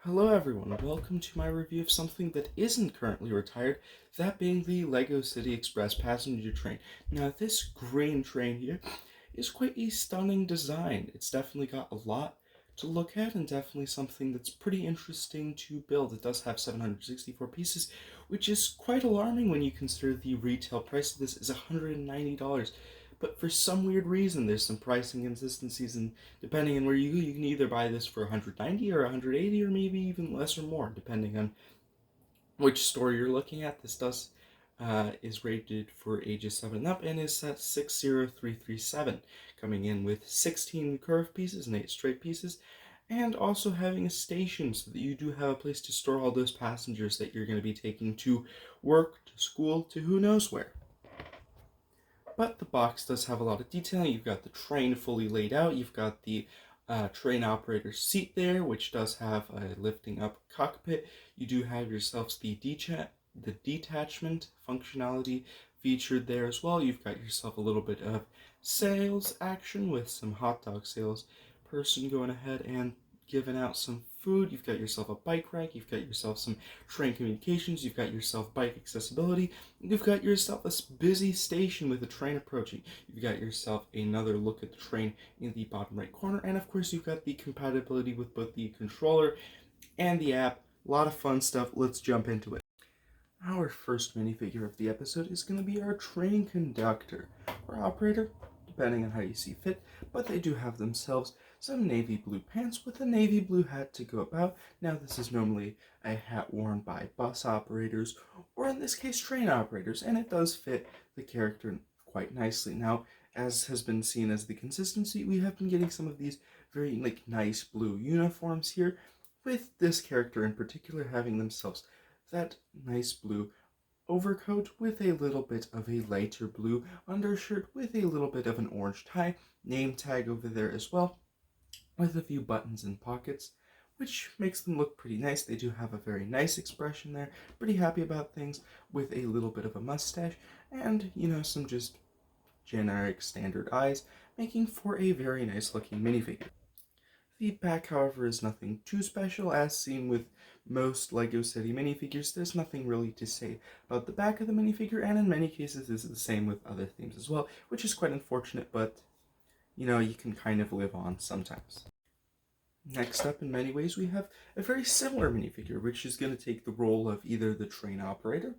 Hello everyone, welcome to my review of something that isn't currently retired, that being the LEGO City Express passenger train. Now this green train here is quite a stunning design. It's definitely got a lot to look at and definitely something that's pretty interesting to build. It does have 764 pieces, which is quite alarming when you consider the retail price of this is $190. But for some weird reason, there's some pricing inconsistencies, and depending on where you go, you can either buy this for 190 or 180 or maybe even less or more, depending on which store you're looking at. This does is rated for ages 7 and up and is set 60337, coming in with 16 curved pieces and 8 straight pieces, and also having a station so that you do have a place to store all those passengers that you're going to be taking to work, to school, to who knows where. But the box does have a lot of detailing. You've got the train fully laid out. You've got the train operator's seat there, which does have a lifting up cockpit. You do have yourselves the detachment functionality featured there as well. You've got yourself a little bit of sales action with some hot dog sales person going ahead and giving out some food. You've got yourself a bike rack. You've got yourself some train communications. You've got yourself bike accessibility. You've got yourself a busy station with a train approaching. You've got yourself another look at the train in the bottom right corner. And of course, you've got the compatibility with both the controller and the app. A lot of fun stuff. Let's jump into it. Our first minifigure of the episode is going to be our train conductor, or operator, depending on how you see fit, but they do have themselves some navy blue pants with a navy blue hat to go about. Now this is normally a hat worn by bus operators, or in this case train operators, and it does fit the character quite nicely. Now, as has been seen as the consistency, we have been getting some of these very nice blue uniforms here, with this character in particular having themselves that nice blue overcoat with a little bit of a lighter blue undershirt with a little bit of an orange tie, name tag over there as well, with a few buttons and pockets, which makes them look pretty nice. They do have a very nice expression there, pretty happy about things, with a little bit of a mustache, and, some just generic standard eyes, making for a very nice looking minifigure. The back, however, is nothing too special. As seen with most LEGO City minifigures, there's nothing really to say about the back of the minifigure, and in many cases this is the same with other themes as well, which is quite unfortunate, but, you can kind of live on sometimes. Next up, in many ways, we have a very similar minifigure, which is going to take the role of either the train operator,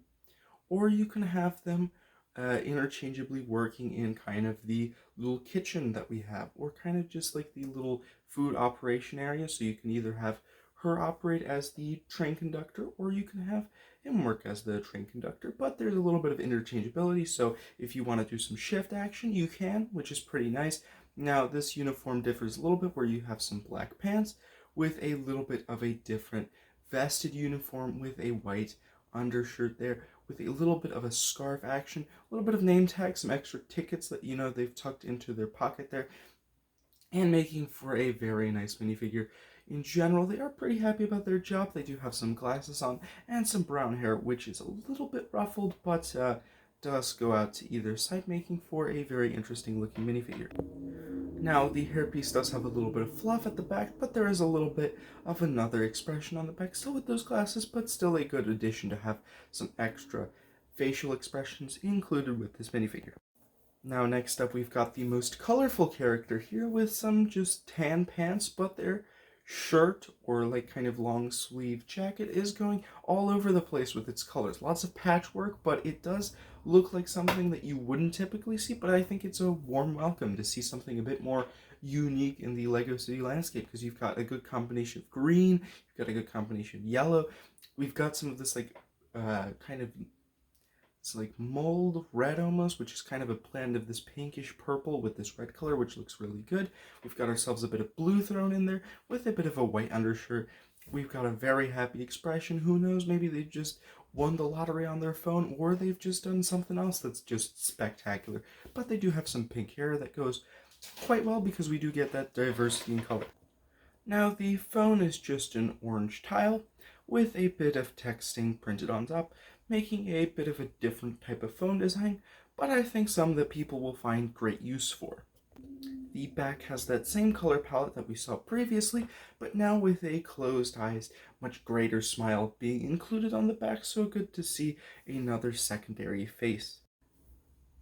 or you can have them interchangeably working in kind of the little kitchen that we have, or kind of just like the little food operation area. So you can either have her operate as the train conductor, or you can have him work as the train conductor, but there's a little bit of interchangeability, so if you want to do some shift action, you can, which is pretty nice. Now, this uniform differs a little bit, where you have some black pants with a little bit of a different vested uniform with a white undershirt there, with a little bit of a scarf action, a little bit of name tag, some extra tickets that they've tucked into their pocket there, and making for a very nice minifigure. In general, they are pretty happy about their job. They do have some glasses on and some brown hair, which is a little bit ruffled, but does go out to either side, making for a very interesting looking minifigure. Now, the hairpiece does have a little bit of fluff at the back, but there is a little bit of another expression on the back, still with those glasses, but still a good addition to have some extra facial expressions included with this minifigure. Now, next up, we've got the most colorful character here with some just tan pants, but their shirt or kind of long sleeve jacket is going all over the place with its colors. Lots of patchwork, but it does look like something that you wouldn't typically see, but I think it's a warm welcome to see something a bit more unique in the LEGO City landscape, because you've got a good combination of green, you've got a good combination of yellow, we've got some of this kind of it's mold red almost, which is kind of a blend of this pinkish purple with this red color, which looks really good. We've got ourselves a bit of blue thrown in there with a bit of a white undershirt. We've got a very happy expression. Who knows, maybe they've just won the lottery on their phone, or they've just done something else that's just spectacular. But they do have some pink hair that goes quite well, because we do get that diversity in color. Now, the phone is just an orange tile with a bit of texting printed on top, making a bit of a different type of phone design, but I think some that people will find great use for. The back has that same color palette that we saw previously, but now with a closed eyes, much greater smile being included on the back, so good to see another secondary face.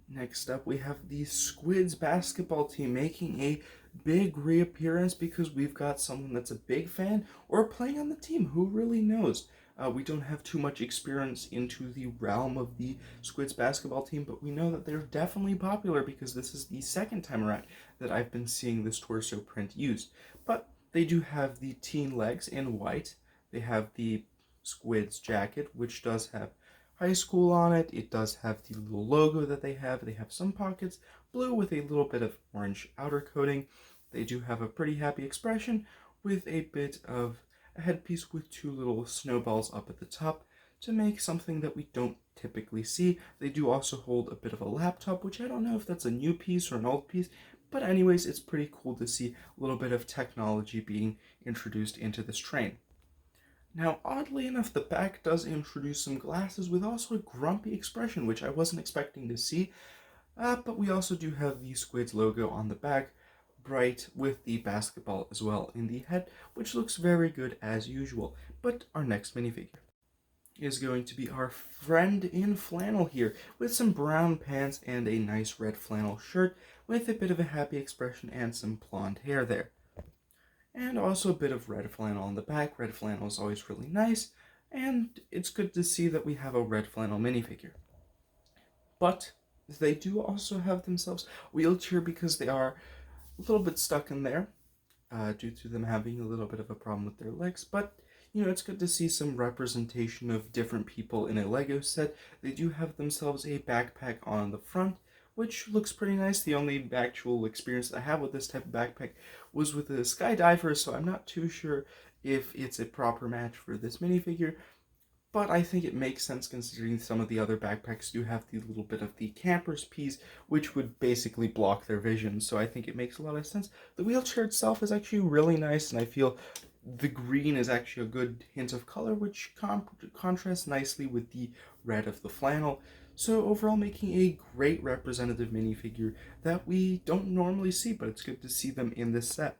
Next up, we have the Squids basketball team making a big reappearance because we've got someone that's a big fan or playing on the team. Who really knows? We don't have too much experience into the realm of the Squids basketball team, but we know that they're definitely popular because this is the second time around that I've been seeing this torso print used. But they do have the teen legs in white. They have the Squids jacket, which does have high school on it. It does have the little logo that they have. They have some pockets, blue with a little bit of orange outer coating. They do have a pretty happy expression with a bit of a headpiece with two little snowballs up at the top to make something that we don't typically see. They do also hold a bit of a laptop, which I don't know if that's a new piece or an old piece, but anyways, it's pretty cool to see a little bit of technology being introduced into this train. Now, oddly enough, the back does introduce some glasses with also a grumpy expression, which I wasn't expecting to see. But we also do have the Squids logo on the back, bright with the basketball as well in the head, which looks very good as usual. But our next minifigure is going to be our friend in flannel here, with some brown pants and a nice red flannel shirt, with a bit of a happy expression and some blonde hair there. And also a bit of red flannel on the back. Red flannel is always really nice, and it's good to see that we have a red flannel minifigure. But they do also have themselves wheelchair because they are a little bit stuck in there due to them having a little bit of a problem with their legs. But you know, it's good to see some representation of different people in a Lego set. They do have themselves a backpack on the front, which looks pretty nice. The only actual experience that I have with this type of backpack was with a skydiver, so I'm not too sure if it's a proper match for this minifigure, but I think it makes sense considering some of the other backpacks do have the little bit of the camper's piece, which would basically block their vision, so I think it makes a lot of sense. The wheelchair itself is actually really nice, and I feel the green is actually a good hint of color, which contrasts nicely with the red of the flannel. So overall, making a great representative minifigure that we don't normally see, but it's good to see them in this set.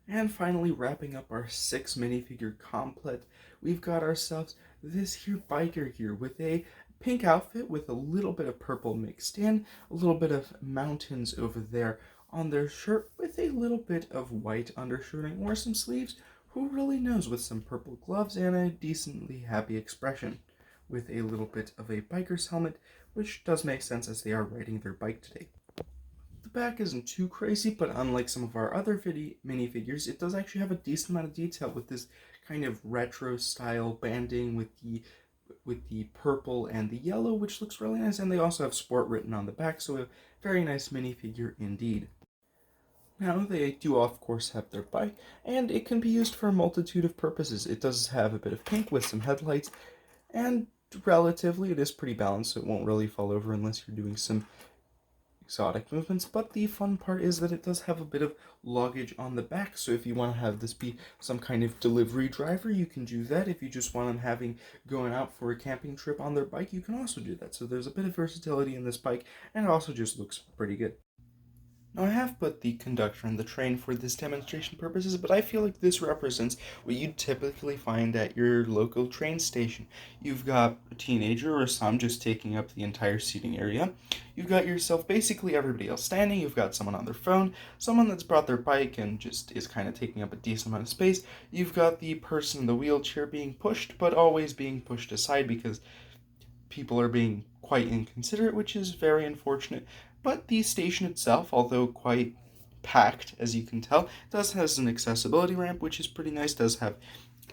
And finally, wrapping up our 6 minifigure complet, we've got ourselves this here biker here with a pink outfit with a little bit of purple mixed in, a little bit of mountains over there on their shirt with a little bit of white undershirting or some sleeves, who really knows, with some purple gloves and a decently happy expression, with a little bit of a biker's helmet, which does make sense as they are riding their bike today. The back isn't too crazy, but unlike some of our other minifigures, it does actually have a decent amount of detail with this kind of retro style banding with the purple and the yellow, which looks really nice, and they also have sport written on the back, so a very nice minifigure indeed. Now, they do of course have their bike, and it can be used for a multitude of purposes. It does have a bit of pink with some headlights, and relatively it is pretty balanced, so it won't really fall over unless you're doing some exotic movements. But the fun part is that it does have a bit of luggage on the back, so if you want to have this be some kind of delivery driver, you can do that. If you just want them going out for a camping trip on their bike, you can also do that. So there's a bit of versatility in this bike, and it also just looks pretty good. Now, I have put the conductor in the train for this demonstration purposes, but I feel like this represents what you'd typically find at your local train station. You've got a teenager or some just taking up the entire seating area. You've got yourself basically everybody else standing. You've got someone on their phone, someone that's brought their bike and just is kind of taking up a decent amount of space. You've got the person in the wheelchair being pushed, but always being pushed aside because people are being quite inconsiderate, which is very unfortunate. But the station itself, although quite packed, as you can tell, does has an accessibility ramp, which is pretty nice. Does have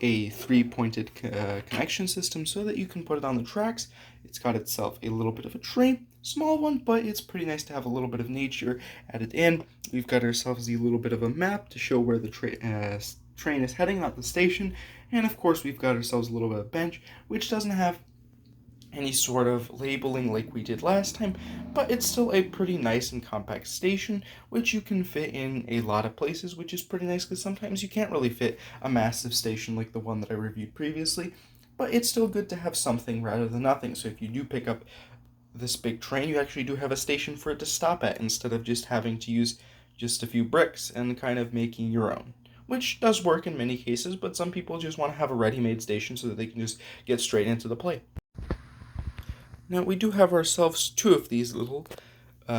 a 3-pointed connection system so that you can put it on the tracks. It's got itself a little bit of a train, small one, but it's pretty nice to have a little bit of nature added in. We've got ourselves a little bit of a map to show where the train is heading, not the station. And of course, we've got ourselves a little bit of bench, which doesn't have any sort of labeling like we did last time, but it's still a pretty nice and compact station, which you can fit in a lot of places, which is pretty nice because sometimes you can't really fit a massive station like the one that I reviewed previously, but it's still good to have something rather than nothing. So if you do pick up this big train, you actually do have a station for it to stop at instead of just having to use just a few bricks and kind of making your own, which does work in many cases, but some people just want to have a ready-made station so that they can just get straight into the play. Now we do have ourselves two of these little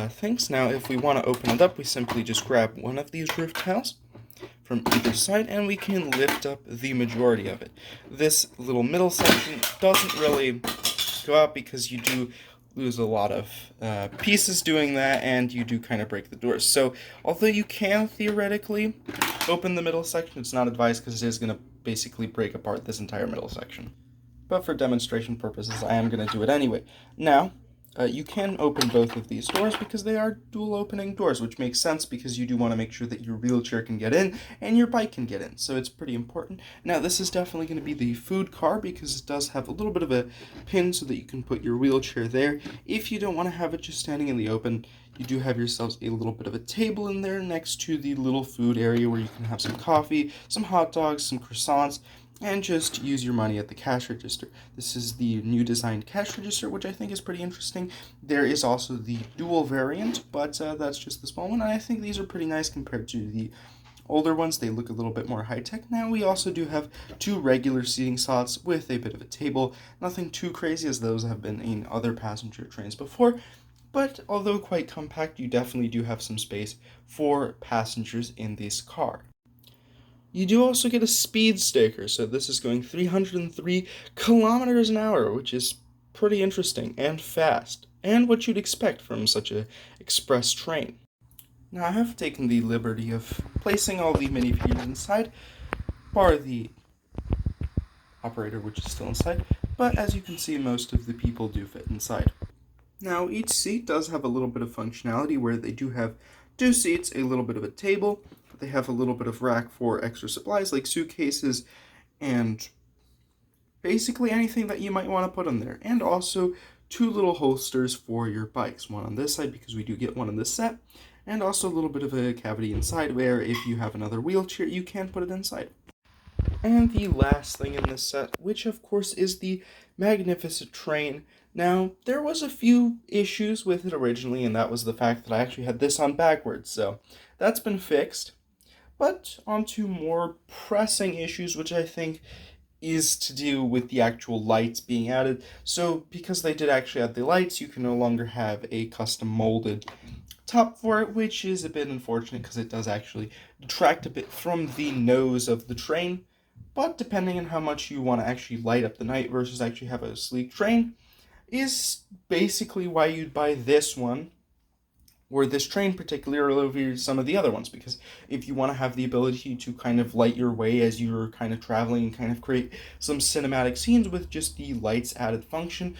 things. Now if we want to open it up, we simply just grab one of these roof tiles from either side and we can lift up the majority of it. This little middle section doesn't really go out because you do lose a lot of pieces doing that, and you do kind of break the doors. So although you can theoretically open the middle section, it's not advised because it is going to basically break apart this entire middle section. But for demonstration purposes, I am going to do it anyway. Now, you can open both of these doors because they are dual opening doors, which makes sense because you do want to make sure that your wheelchair can get in and your bike can get in, so it's pretty important. Now this is definitely going to be the food car because it does have a little bit of a pin so that you can put your wheelchair there. If you don't want to have it just standing in the open, you do have yourselves a little bit of a table in there next to the little food area where you can have some coffee, some hot dogs, some croissants, and just use your money at the cash register. This is the new designed cash register, which I think is pretty interesting. There is also the dual variant, but that's just the small one, and I think these are pretty nice compared to the older ones. They look a little bit more high-tech. Now we also do have two regular seating slots with a bit of a table. Nothing too crazy as those have been in other passenger trains before, but although quite compact, you definitely do have some space for passengers in this car. You do also get a speed sticker, so this is going 303 kilometers an hour, which is pretty interesting and fast, and what you'd expect from such an express train. Now I have taken the liberty of placing all the minifigures inside, bar the operator, which is still inside, but as you can see, most of the people do fit inside. Now each seat does have a little bit of functionality where they do have two seats, a little bit of a table, but they have a little bit of rack for extra supplies like suitcases and basically anything that you might want to put in there. And also two little holsters for your bikes, one on this side because we do get one in this set, and also a little bit of a cavity inside where if you have another wheelchair, you can put it inside. And the last thing in this set, which of course is the magnificent train. Now, there was a few issues with it originally, and that was the fact that I actually had this on backwards, so that's been fixed. But onto more pressing issues, which I think is to do with the actual lights being added. So, because they did actually add the lights, you can no longer have a custom molded top for it, which is a bit unfortunate because it does actually detract a bit from the nose of the train. But depending on how much you want to actually light up the night versus actually have a sleek train, is basically why you'd buy this one, or this train particularly over some of the other ones, because if you want to have the ability to kind of light your way as you're kind of traveling and kind of create some cinematic scenes with just the lights added function,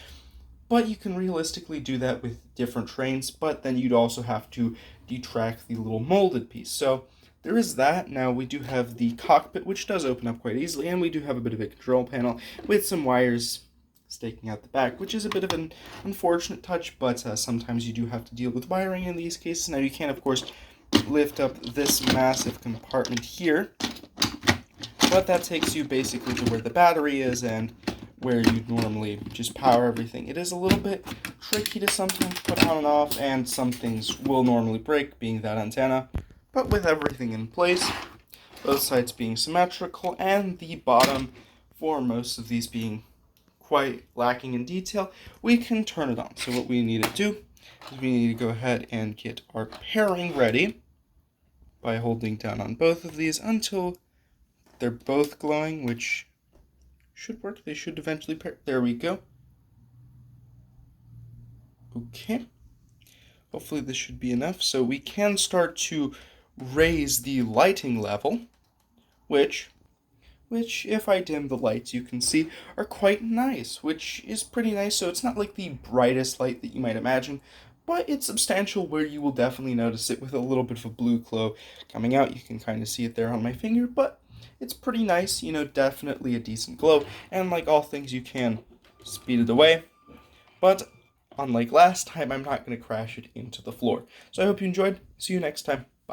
but you can realistically do that with different trains, but then you'd also have to detract the little molded piece. So there is that. Now we do have the cockpit, which does open up quite easily, and we do have a bit of a control panel with some wires staking out the back, which is a bit of an unfortunate touch, but sometimes you do have to deal with wiring in these cases. Now you can, of course, lift up this massive compartment here, but that takes you basically to where the battery is and where you'd normally just power everything. It is a little bit tricky to sometimes put on and off, and some things will normally break, being that antenna, but with everything in place, both sides being symmetrical, and the bottom for most of these being quite lacking in detail, we can turn it on. So what we need to do is we need to go ahead and get our pairing ready by holding down on both of these until they're both glowing, which should work. They should eventually pair. There we go. Okay. Hopefully this should be enough. So we can start to raise the lighting level, which if I dim the lights, you can see are quite nice, which is pretty nice. So it's not like the brightest light that you might imagine, but it's substantial where you will definitely notice it with a little bit of a blue glow coming out. You can kind of see it there on my finger, but it's pretty nice, you know, definitely a decent glow. And like all things, you can speed it away, but unlike last time, I'm not going to crash it into the floor. So I hope you enjoyed. See you next time.